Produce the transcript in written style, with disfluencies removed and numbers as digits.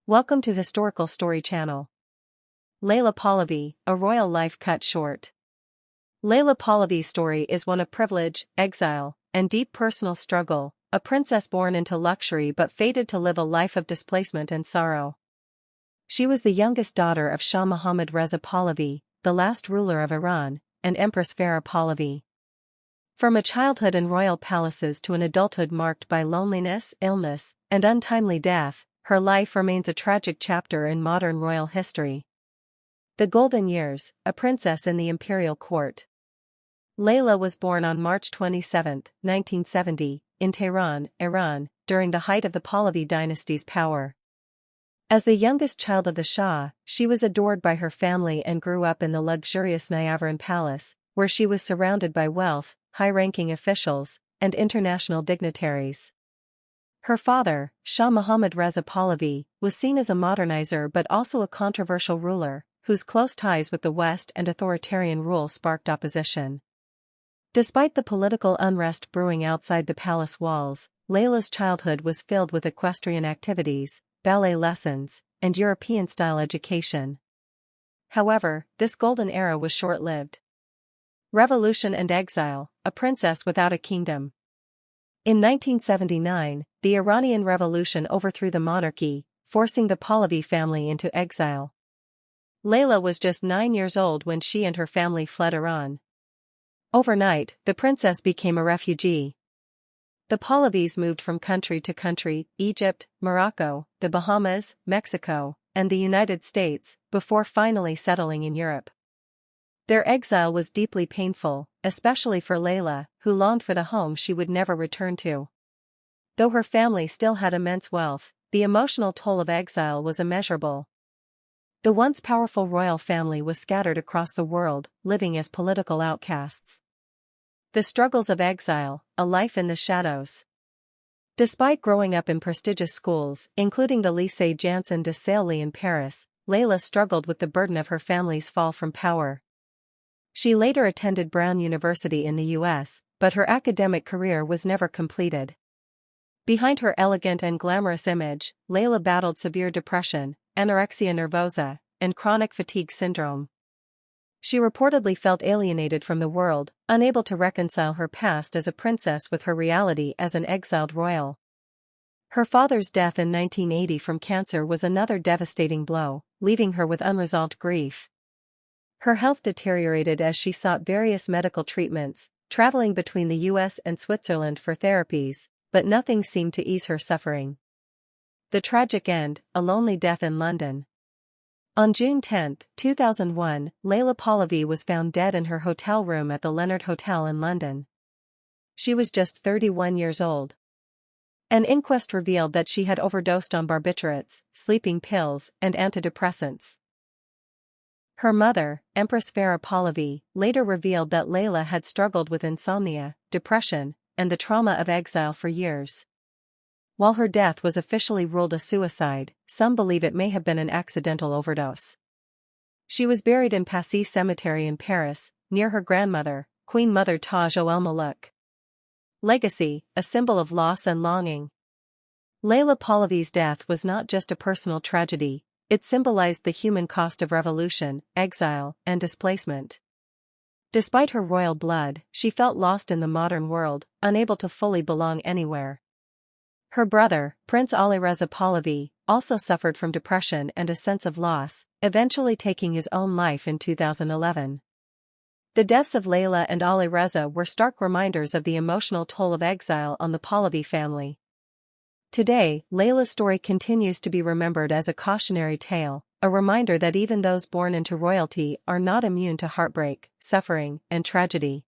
Welcome to Historical Story Channel. Leila Pahlavi, A Royal Life Cut Short. Leila Pahlavi's story is one of privilege, exile, and deep personal struggle, a princess born into luxury but fated to live a life of displacement and sorrow. She was the youngest daughter of Shah Mohammad Reza Pahlavi, the last ruler of Iran, and Empress Farah Pahlavi. From a childhood in royal palaces to an adulthood marked by loneliness, illness, and untimely death, her life remains a tragic chapter in modern royal history. The Golden Years, a princess in the imperial court. Leila was born on March 27, 1970, in Tehran, Iran, during the height of the Pahlavi dynasty's power. As the youngest child of the Shah, she was adored by her family and grew up in the luxurious Niavaran Palace, where she was surrounded by wealth, high-ranking officials, and international dignitaries. Her father, Shah Mohammad Reza Pahlavi, was seen as a modernizer but also a controversial ruler, whose close ties with the West and authoritarian rule sparked opposition. Despite the political unrest brewing outside the palace walls, Leila's childhood was filled with equestrian activities, ballet lessons, and European-style education. However, this golden era was short-lived. Revolution and Exile, a princess without a kingdom. In 1979, the Iranian Revolution overthrew the monarchy, forcing the Pahlavi family into exile. Leila was just 9 years old when she and her family fled Iran. Overnight, the princess became a refugee. The Pahlavis moved from country to country, Egypt, Morocco, the Bahamas, Mexico, and the United States, before finally settling in Europe. Their exile was deeply painful, especially for Leila, who longed for the home she would never return to. Though her family still had immense wealth, the emotional toll of exile was immeasurable. The once powerful royal family was scattered across the world, living as political outcasts. The struggles of exile, a life in the shadows. Despite growing up in prestigious schools, including the Lycée Janson de Sailly in Paris, Leila struggled with the burden of her family's fall from power. She later attended Brown University in the U.S., but her academic career was never completed. Behind her elegant and glamorous image, Leila battled severe depression, anorexia nervosa, and chronic fatigue syndrome. She reportedly felt alienated from the world, unable to reconcile her past as a princess with her reality as an exiled royal. Her father's death in 1980 from cancer was another devastating blow, leaving her with unresolved grief. Her health deteriorated as she sought various medical treatments, traveling between the U.S. and Switzerland for therapies, but nothing seemed to ease her suffering. The tragic end, a lonely death in London. On June 10, 2001, Leila Pahlavi was found dead in her hotel room at the Leonard Hotel in London. She was just 31 years old. An inquest revealed that she had overdosed on barbiturates, sleeping pills, and antidepressants. Her mother, Empress Farah Pahlavi, later revealed that Leila had struggled with insomnia, depression, and the trauma of exile for years. While her death was officially ruled a suicide, some believe it may have been an accidental overdose. She was buried in Passy Cemetery in Paris, near her grandmother, Queen Mother Taj el-Muluk. Legacy, a symbol of loss and longing. Leila Pahlavi's death was not just a personal tragedy, it symbolized the human cost of revolution, exile, and displacement. Despite her royal blood, she felt lost in the modern world, unable to fully belong anywhere. Her brother, Prince Ali Reza Pahlavi, also suffered from depression and a sense of loss, eventually taking his own life in 2011. The deaths of Leila and Ali Reza were stark reminders of the emotional toll of exile on the Pahlavi family. Today, Leila's story continues to be remembered as a cautionary tale, a reminder that even those born into royalty are not immune to heartbreak, suffering, and tragedy.